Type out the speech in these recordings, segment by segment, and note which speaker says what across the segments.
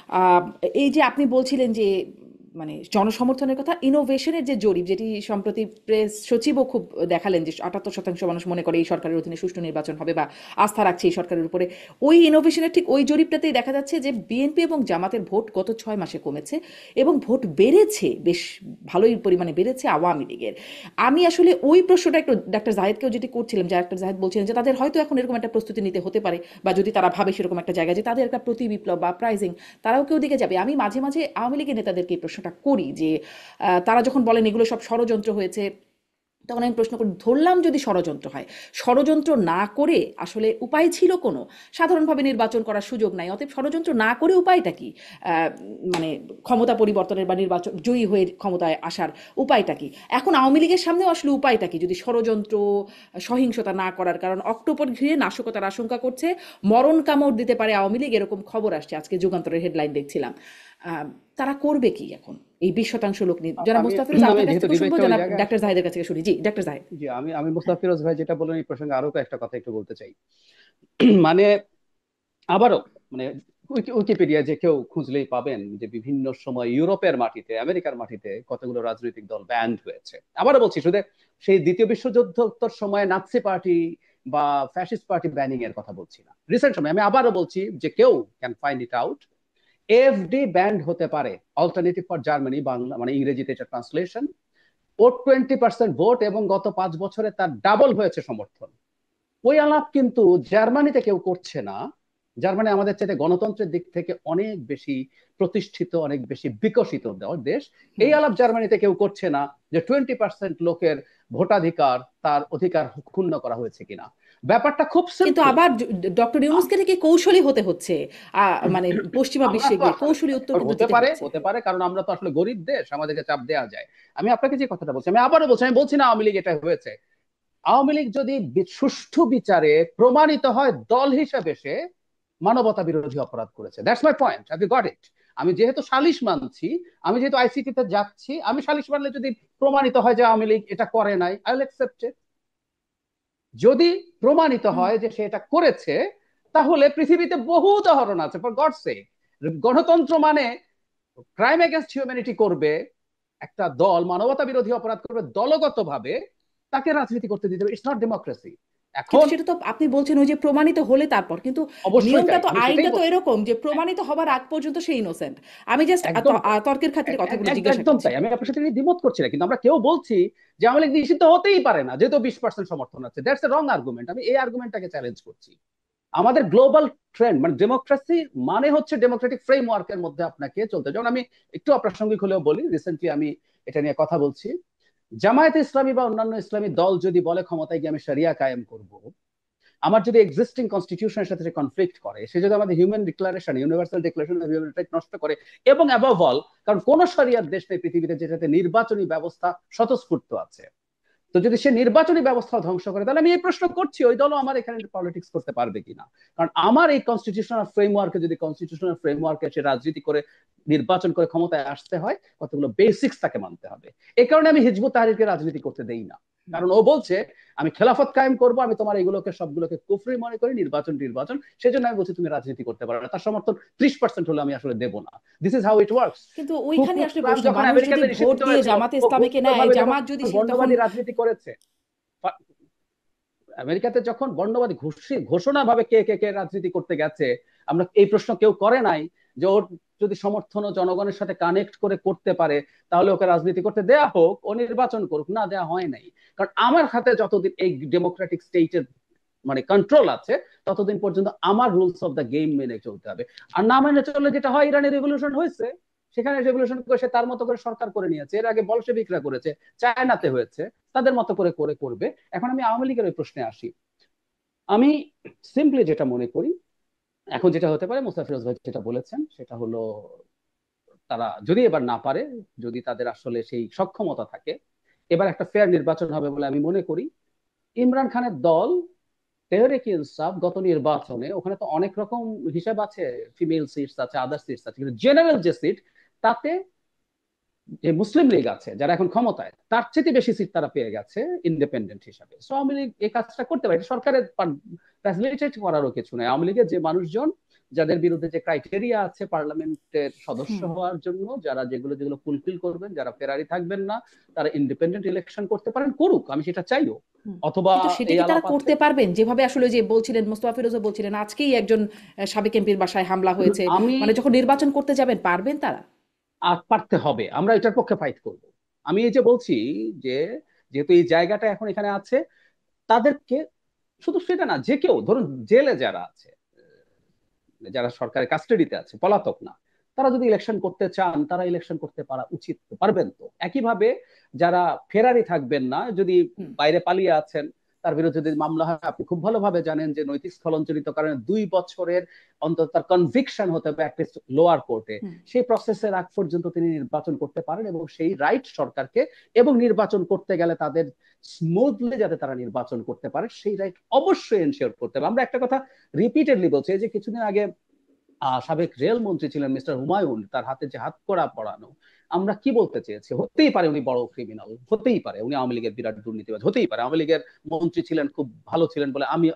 Speaker 1: আহ, এই যে আপনি বলছিলেন যে মানে জনসমর্থনের কথা, ইনোভেশনের যে জরিপ যেটি সম্প্রতি প্রেস সচিবও খুব দেখালেন যে 78% মানুষ মনে করে এই সরকারের অধীনে সুষ্ঠু নির্বাচন হবে বা আস্থা রাখছে এই সরকারের উপরে। ওই ইনোভেশনের ঠিক ওই জরিপটাতেই দেখা যাচ্ছে যে বিএনপি এবং জামাতের ভোট গত 6 মাসে কমেছে এবং ভোট বেড়েছে, বেশ ভালোই পরিমাণে বেড়েছে আওয়ামী লীগের। আমি আসলে ওই প্রশ্নটা একটু ডাক্তার জাহেদকেও যেটি করছিলাম, যে ডাক্তার জাহেদ বলছিলেন যে তাদের হয়তো এখন এরকম একটা প্রস্তুতি নিতে হতে পারে, বা যদি তারা ভাবে সেরকম একটা জায়গায় যে তাদের একটা প্রতি বিপ্লব বা প্রাইজিং তারাও কেউ দিকে যাবে। আমি মাঝে মাঝে আওয়ামী লীগের নেতাদেরকে এই প্রশ্নটা করি যে তারা যখন বলেন এগুলো সব ষড়যন্ত্র হয়েছে, তখন আমি প্রশ্ন করি, ধরলাম যদি ষড়যন্ত্র হয়, ষড়যন্ত্র না করে আসলে উপায় ছিল কোনো? সাধারণভাবে নির্বাচন করার সুযোগ নাই, অতএব ষড়যন্ত্র না করে উপায়টা কি? মানে ক্ষমতা পরিবর্তনের বা নির্বাচন জয়ী হয়ে ক্ষমতায় আসার উপায়টা কি? এখন আওয়ামী লীগের সামনেও আসলে উপায়টা কি যদি ষড়যন্ত্র সহিংসতা না করার? কারণ অক্টোবর ঘিরে নাশকতার আশঙ্কা করছে, মরণ কামড় দিতে পারে আওয়ামী লীগ, এরকম খবর আসছে, আজকে যুগান্তরের হেডলাইন দেখছিলাম। আহ, তারা করবে কি এখন এই 20% লোক নিয়ে? জনাব
Speaker 2: আমি
Speaker 1: মুস্তাফিরুজ,
Speaker 2: আমি
Speaker 1: আপনার কাছ
Speaker 2: যেহেতু
Speaker 1: থেকে শুনবো,
Speaker 2: ডিবেটটা ওই
Speaker 1: জনাব
Speaker 2: জায়গায়
Speaker 1: ডাক্তার
Speaker 2: আসছে,
Speaker 1: জাহিদের কাছ থেকে শুনি। জি ডাক্তার জাহিদ।
Speaker 2: জি আমি মুস্তাফিরোজ ভাই যেটা বললেন এই প্রসঙ্গে আরো একটা কথা একটু বলতে চাই। মানে আবারও, মানে উইকিপিডিয়া যে কেউ খুঁজলেই পাবেন যে বিভিন্ন সময় ইউরোপের মাটিতে, আমেরিকার মাটিতে কতগুলো রাজনৈতিক দল ব্যান্ড হয়েছে। আবারও বলছি, শুধু সেই দ্বিতীয় বিশ্বযুদ্ধোত্তর সময়ে নাৎসি পার্টি বা ফ্যাসিস্ট পার্টি ব্যানিং এর কথা বলছি না, রিসেন্ট সময়। আমি আবারও বলছি যে কেউ can find it out, FD band হতে পারে, অল্টারনেটিভ ফর জার্মানি, বাংলা মানে ইংরেজিতে এটা ট্রান্সলেশন। ওর 20% ভোট এবং গত 5 বছরে তার ডাবল হয়েছে সমর্থন। ওই আলাপ কিন্তু জার্মানিতে কেউ করছে না। জার্মানি আমাদের চাইতে গণতন্ত্রের দিক থেকে অনেক বেশি প্রতিষ্ঠিত, অনেক বেশি বিকশিত দেশ। এই
Speaker 1: হুম।
Speaker 2: আলাপ জার্মানিতে কেউ করছে না যে 20% লোকের ভোটাধিকার, তার অধিকার ক্ষুণ্ণ করা হয়েছে কিনা। ব্যাপারটা খুব
Speaker 1: কিন্তু
Speaker 2: সিম্পল।
Speaker 1: আবার ডক্টর ইউনুসকে থেকে কৌশলী হতে হচ্ছে, মানে পশ্চিমা
Speaker 2: আমরা
Speaker 1: বিশ্বে
Speaker 2: তো
Speaker 1: গিয়ে
Speaker 2: আসলে,
Speaker 1: কৌশলী উত্তর কিন্তু
Speaker 2: হতে
Speaker 1: দিতে
Speaker 2: পারে
Speaker 1: হচ্ছে।
Speaker 2: হতে পারে কারণ আমরা তো আসলে গরিব দেশ, আমাদেরকে চাপ দেওয়া যায়। আমি আপনাকে যে কথাটা বলছি, আমি আবারও বলছি, আমি বলছি না আওয়ামী লীগ এটা হয়েছে। আওয়ামী লীগ যদি সুষ্ঠু বিচারে প্রমাণিত হয় দল হিসেবে সে মানবতা বিরোধী অপরাধ করেছে, that's my point, have you got it? আমি যেহেতু সালিশ মানছি, আমি যেহেতু আইসিটি তে যাচ্ছি, আমি সালিশ মানলে যদি প্রমাণিত হয় যে আওয়ামী লীগ এটা করে নাই, আই উইল অ্যাকসেপ্ট ইট। যদি প্রমাণিত
Speaker 1: হুম।
Speaker 2: হয় যে সে এটা করেছে, তাহলে পৃথিবীতে বহু উদাহরণ আছে, ফর গড সেক। গণতন্ত্র মানে ক্রাইম এগেনস্ট হিউম্যানিটি করবে একটা দল, মানবতা বিরোধী অপরাধ করবে দলগত ভাবে, তাকে রাজনীতি করতে দিতে হবে। It's not democracy.
Speaker 1: কিন্তু
Speaker 2: এখন
Speaker 1: সেটা তো আপনি বলছেন ওই যে প্রমাণিত হলে তারপর, কিন্তু
Speaker 2: অবশ্যই
Speaker 1: নিয়মটা
Speaker 2: তাই,
Speaker 1: তো,
Speaker 2: আমি সেটাই
Speaker 1: আইনটা তো
Speaker 2: বলছি।
Speaker 1: এরকম যে প্রমাণিত হবার আগ পর্যন্ত সে ইনোসেন্ট। আমি জাস্ট
Speaker 2: একদম তাই,
Speaker 1: তর্কের খাতিরে কথাগুলো জিজ্ঞাসা
Speaker 2: একদম
Speaker 1: করছি।
Speaker 2: তাই, আমি আপনার সাথে দ্বিমত করছি না, কিন্তু আমরা কেউ বলছি যে আওয়ামী লীগ নিষিদ্ধ হতেই পারে না যেহেতু 20% সমর্থন আছে। That's a wrong argument. আমি এই আর্গুমেন্টটাকে চ্যালেঞ্জ করছি। আমাদের গ্লোবাল ট্রেন্ড মানে ডেমোক্রেসি মানে হচ্ছে ডেমোক্রেটিক ফ্রেমওয়ার্কের মধ্যে আপনাকে চলতে। যেমন আমি একটু অপ্রাসঙ্গিক হলেও বলি, রিসেন্টলি আমি এটা নিয়ে কথা বলছি। জামায়াতে ইসলামী বা অন্যান্য ইসলামী দল যদি বলে ক্ষমতায় গিয়ে আমি শরিয়া কায়েম করব, আমার যদি এক্সিস্টিং কনস্টিটিউশনের সাথে কনফ্লিক্ট করে, সে যদি আমাদের human declaration, universal declaration of human right নষ্ট করে, এবং অ্যাবভ অল, কারণ কোন শরিয়ার দেশ নেই পৃথিবীতে যেটাতে নির্বাচনী ব্যবস্থা স্বতঃস্ফূর্ত আছে, তো যদি সে নির্বাচনী ব্যবস্থা ধ্বংস করে, তাহলে আমি এই প্রশ্ন করছি ওই দলও আমার এখানে পলিটিক্স করতে পারবে কিনা। কারণ আমার এই কনস্টিটিউশনাল ফ্রেমওয়ার্কে, যদি কনস্টিটিউশনাল ফ্রেমওয়ার্কে সে রাজনীতি করে নির্বাচন করে ক্ষমতায় আসতে হয়, কতগুলো বেসিক্স তাকে মানতে হবে। এই কারণে আমি হিজবুত তাহরিরকে রাজনীতি করতে দেই না। কারণ ও বলছে আমি খেলাফত কায়েম করব, আমি তোমার এগুলোকে সবগুলোকে কুফরি মনে করি, নির্বাচন নির্বাচন, সেজন্য আমি বলছি তুমি রাজনীতি করতে পারো না। তার সমর্থন 30% হলে আমি আসলে দেব না। This is how it works.
Speaker 1: কিন্তু ওইখানে আসলে
Speaker 2: ক্লান
Speaker 1: প্রশ্ন,
Speaker 2: যখন
Speaker 1: মানুষ যদি
Speaker 2: আমেরিকাতে
Speaker 1: ভোট
Speaker 2: নিষিদ্ধ
Speaker 1: দিয়ে
Speaker 2: হয়েছিল,
Speaker 1: জামাতে
Speaker 2: ও
Speaker 1: ইসলামীকে নেয়,
Speaker 2: ঘোরভাবে যখন
Speaker 1: জামাত যদি সে তখন।
Speaker 2: বর্ণবাদী রাজনীতি করেছে, আমেরিকাতে যখন বর্ণবাদী ঘোষণা ভাবে কে কে কে রাজনীতি করতে গেছে, আমরা এই প্রশ্ন কেউ করে নাই যে ওর যদি সমর্থন ও জনগণের সাথে কানেক্ট করে করতে পারে, তাহলে ওকে রাজনীতি করতে দেয়া হোক, ও নির্বাচন করুক। না, দেয়া হয় নাই। কারণ আমার হাতে যতদিন এই ডেমোক্রেটিক স্টেটের মানে কন্ট্রোল আছে, ততদিন পর্যন্ত আমার রুলস অফ দ্য গেম মেনে চলতে হবে। আর না মেনে চললে যেটা হয়, ইরানের রেভলিউশন হয়েছে, সেখানে রেভলিউশন করে সে তার মতো করে সরকার করে নিয়েছে। এর আগে বলশেবিকরা করেছে, চায়নাতে হয়েছে, তাদের মতো করে করে করবে। এখন আমি আওয়ামী লীগের ওই প্রশ্নে আসি। আমি সিম্পলি যেটা মনে করি, এখন যেটা হতে পারে, মুস্তাফিজ ভাই যেটা বলেছেন সেটা হলো, তারা যদি এবার না পারে, যদি তাদের আসলে সেই সক্ষমতা থাকে, এবার একটা ফেয়ার নির্বাচন হবে বলে আমি মনে করি। ইমরান খানের দল তেহরিক ইনসাফ গত নির্বাচনে, ওখানে তো অনেক রকম হিসাব আছে, ফিমেল সিটস আছে, আদার সিটস আছে, কিন্তু জেনারেল যে সিট, তাতে যে মুসলিম লীগ আছে যারা এখন ক্ষমতায়, তার চেয়ে বেশি সিট তারা পেয়ে গেছে ইন্ডিপেন্ডেন্ট হিসাবে। আওয়ামী লীগ এই কাজটা করতে পারে, সরকারের ফ্যাসিলিটেট করারও কিছু নাই। আওয়ামী লীগের যে মানুষজন যাদের বিরুদ্ধে যে ক্রাইটেরিয়া আছে পার্লামেন্টের সদস্য হওয়ার জন্য, যারা যেগুলো যেগুলো ফুলফিল করবেন, যারা ফেরারি থাকবেন না, তারা ইন্ডিপেন্ডেন্ট ইলেকশন করতে পারেন, করুক, আমি সেটা চাইও। অথবা
Speaker 1: কিন্তু সেটা
Speaker 2: এই
Speaker 1: কি তারা
Speaker 2: আলাপ আছে।
Speaker 1: করতে পারবেন? যেভাবে আসলে যে বলছিলেন, মোস্তফা ফিরোজও বলছিলেন আজকেই একজন সাবেক এমপির বাসায় হামলা হয়েছে,
Speaker 2: আমি
Speaker 1: মানে যখন নির্বাচন করতে যাবেন পারবেন তারা?
Speaker 2: পারতে হবে, আমরা এটার পক্ষে ফাইট করব। আমি এই যে বলছি যে যেহেতু এই জায়গাটা এখন এখানে আছে, তাদেরকে, শুধু সেটা না, যে কেউ ধরুন জেলে যারা আছে, যারা সরকারের কাস্টাডিতে আছে, পলাতক না, তারা যদি ইলেকশন করতে চান, তারা ইলেকশন করতে পারা উচিত, পারবেন তো। একইভাবে যারা ফেরারি থাকবেন না, যদি বাইরে পালিয়ে আছেন, তার বিরুদ্ধে যদি মামলা হয়, আপনি খুব ভালোভাবে জানেন যে নৈতিক স্থলনজনিত কারণে 2 বছরের অন্তত তার কনভিকশন হতে হবে অ্যাটলিস্ট লোয়ার কোর্টে। সেই প্রসেসের আগ পর্যন্ত তিনি নির্বাচন করতে পারেন, এবং সেই রাইট সরকারকে, এবং নির্বাচন করতে গেলে তাদের স্মুথলি যাতে তারা নির্বাচন করতে পারে সেই রাইট অবশ্যই এনশিওর করতে হবে। আমরা একটা কথা রিপিটেডলি বলছি, যে কিছুদিন আগে সাবেক রেল মন্ত্রী ছিলেন মিস্টার হুমায়ুন, তার হাতে যে হাত কড়া পড়ানো, আমরা কি বলতে চেয়েছি? হতেই পারে উনি বড় ক্রিমিনাল, হতেই পারে উনি আওয়ামী লীগের বিরাট দুর্নীতিবাজ, হতেই পারে আওয়ামী লীগের মন্ত্রী ছিলেন, খুব ভালো ছিলেন বলে আমি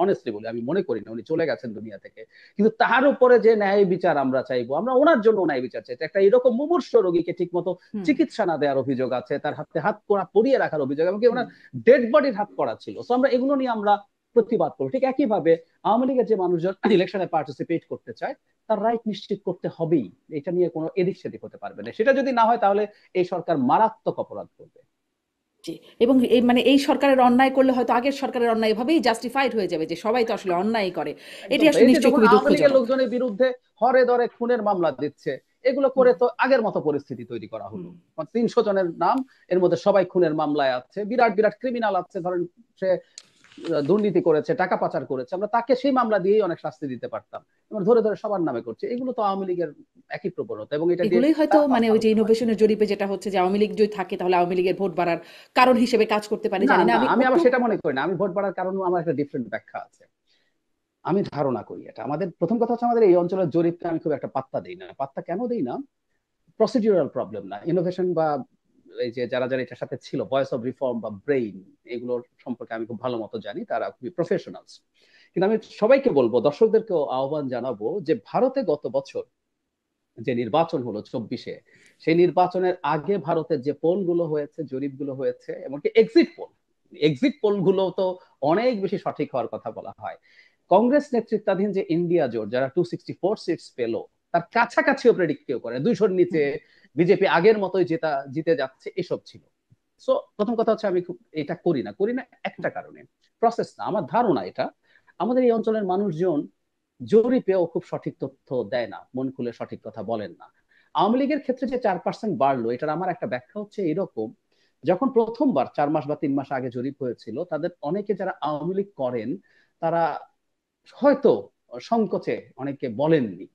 Speaker 2: অনেস্টলি বলি, আমি মনে করি না, উনি চলে গেছেন দুনিয়া থেকে। কিন্তু তার উপরে যে ন্যায় বিচার আমরা চাইবো, আমরা ওনার জন্য ন্যায় বিচার চাইছি। একটা এরকম মুমূর্ষ রোগীকে ঠিক মতো চিকিৎসা না দেওয়ার অভিযোগ আছে, তার হাতে হাত কড়া পরিয়ে রাখার অভিযোগ, এমনকি ওনার ডেড বডির হাত কড়া ছিল। তো আমরা এগুলো নিয়ে আমরা প্রতিবাদ করবো। ঠিক একইভাবে আওয়ামী লীগের যে মানুষজন ইলেকশনে পার্টিসিপেট করতে চায়, তার রাইট নিশ্চিত করতে হবেই, এটা নিয়ে কোনো এদিক সেদিক হতে পারবে না। সেটা যদি না হয়, তাহলে এই সরকার মারাত্মক অপরাধ করবে।
Speaker 1: এবং এই মানে এই সরকারের অন্যায় করলে হয়তো আগের সরকারের অন্যায় এভাবেই জাস্টিফাইড হয়ে যাবে, যে সবাই তো আসলে অন্যায় করে। এটি
Speaker 2: একদম।
Speaker 1: আসলে
Speaker 2: এই যে
Speaker 1: নিশ্চয়ই
Speaker 2: যখন
Speaker 1: খুবই
Speaker 2: আওয়ামী লীগের
Speaker 1: দুঃখজনক।
Speaker 2: লোকজনের বিরুদ্ধে হরে দরে খুনের মামলা দিচ্ছে, এগুলো করে তো আগের মতো পরিস্থিতি তৈরি করা হলো। 300 জনের নাম, এর মধ্যে সবাই খুনের মামলায় আছে, বিরাট বিরাট ক্রিমিনাল আছে, ধরেন সে দুর্নীতি করেছে, টাকা পাচার করেছে, আমরা তাকে সেই মামলা দিয়েই অনেক শাস্তি দিতে পারতাম। ধরে ধরে সবার নামে করছে, এগুলো তো আওয়ামী লীগের একই প্রবণতা, এবং এটা দিয়ে
Speaker 1: এগুলোই হয়তো মানে ওই যে ইনোভেশনের জরিপে যেটা হচ্ছে, যে আওয়ামী লীগ যদি থাকে তাহলে আওয়ামী লীগের ভোট বাড়ার কারণ হিসেবে কাজ করতে পারে,
Speaker 2: না
Speaker 1: জানি না।
Speaker 2: না,
Speaker 1: আমি
Speaker 2: আমি আবার
Speaker 1: একটু
Speaker 2: সেটা মনে করি না। আমি ভোট বাড়ার কারণ আমার একটা ডিফারেন্ট ব্যাখ্যা আছে। আমি ধারণা করি এটা, আমাদের প্রথম কথা হচ্ছে, আমাদের এই অঞ্চলের জরিপকে আমি খুব একটা পাত্তা দিই না। পাত্তা কেন দিই না? প্রসিডিউরাল প্রবলেম না, ইনোভেশন বা এই যে যারা যারা এটার সাথে ছিল, ভয়েস অফ রিফর্ম বা ব্রেইন, এগুলোর সম্পর্কে আমি খুব ভালো মতো জানি, তারা খুবই প্রফেশনালস। কিন্তু আমি সবাইকে বলবো, দর্শকদেরকেও আহ্বান জানাবো, যে ভারতে গত বছর যে নির্বাচন হলো 24-এ, সেই নির্বাচনের আগে ভারতের যে পোল গুলো হয়েছে, জরিপ গুলো হয়েছে, এমনকি এক্সিট পোল গুলো তো অনেক বেশি সঠিক হওয়ার কথা বলা হয়। কংগ্রেস নেতৃত্বাধীন যে ইন্ডিয়া জোট, যারা 264 সিটস পেল, তার কাছাকাছিও প্রেডিক্ট কেউ করে 200-র নিচে বিজেপি আগের মতোই জিতে যাচ্ছে, এসব ছিল। সো প্রথম কথা হচ্ছে, আমি খুব এটা করি না একটা কারণে, প্রসেস না, আমার ধারণা এটা, আমাদের এই অঞ্চলের মানুষজন জরিপেও খুব সঠিক তথ্য দেয় না, মন খুলে সঠিক কথা বলেন না। আওয়ামী লীগের ক্ষেত্রে যে 4% বাড়লো, এটার আমার একটা ব্যাখ্যা হচ্ছে এরকম, যখন প্রথমবার 4 মাস বা 3 মাস আগে জরিপ হয়েছিল, তাদের অনেকে যারা আওয়ামী লীগ করেন, তারা হয়তো সংকোচে অনেকে বলেননি।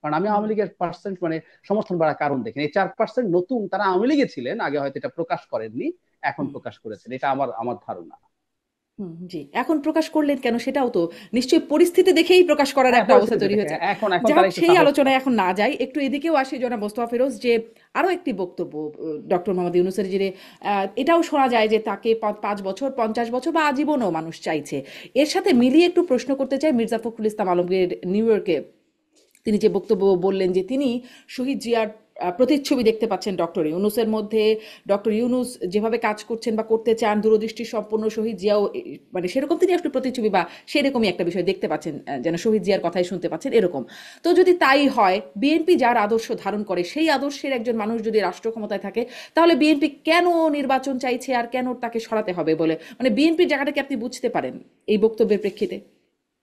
Speaker 2: কারণ আমি আওয়ামী লীগের পার্সেন্ট মানে সমর্থন বাড়ার কারণ দেখেন, এই 4% নতুন, তারা আওয়ামী লীগে ছিলেন আগে, হয়তো এটা প্রকাশ করেননি, এখন প্রকাশ করেছেন, এটা আমার ধারণা।
Speaker 1: জি, এখন প্রকাশ করলেন কেন? সেটাও তো নিশ্চয়ই পরিস্থিতি দেখেই প্রকাশ করার
Speaker 2: হ্যাঁ,
Speaker 1: একটা অবস্থা
Speaker 2: পরিস্থিতি
Speaker 1: তৈরি
Speaker 2: দেখে
Speaker 1: হয়েছে।
Speaker 2: এখন এখন
Speaker 1: যাই
Speaker 2: তারা
Speaker 1: হোক,
Speaker 2: একটু
Speaker 1: সেই
Speaker 2: সাহস
Speaker 1: আলোচনায়
Speaker 2: পাচ্ছে।
Speaker 1: এখন না যাই, একটু এদিকেও আসি জনাব মোস্তফা ফিরোজ, যে আরো একটি বক্তব্য ডক্টর মোহাম্মদ ইউনূসের, যে এটাও শোনা যায় যে তাকে 5 বছর, 50 বছর বা আজীবনও মানুষ চাইছে। এর সাথে মিলিয়ে একটু প্রশ্ন করতে চাই, মির্জা ফখরুল ইসলাম আলমগীর নিউ ইয়র্কে তিনি যে বক্তব্য বললেন, যে তিনি শহীদ জিয়ার প্রতিচ্ছবি দেখতে পাচ্ছেন ডক্টর ইউনূসের মধ্যে। ডক্টর ইউনূস যেভাবে কাজ করছেন বা করতে চান, দূরদৃষ্টি সম্পন্ন, শহীদ জিয়াও মানে সেরকম তিনি আসলে প্রতিচ্ছবি বা সেরকমই একটা বিষয় দেখতে পাচ্ছেন, যেন শহীদ জিয়ার কথাই শুনতে পাচ্ছেন এরকম। তো যদি তাই হয়, বিএনপি যার আদর্শ ধারণ করে, সেই আদর্শের একজন মানুষ যদি রাষ্ট্র ক্ষমতায় থাকে, তাহলে বিএনপি কেন নির্বাচন চাইছে আর কেন তাকে সরাতে হবে বলে, মানে বিএনপির জায়গাটাকে আপনি বুঝতে পারেন এই বক্তব্যের প্রেক্ষিতে?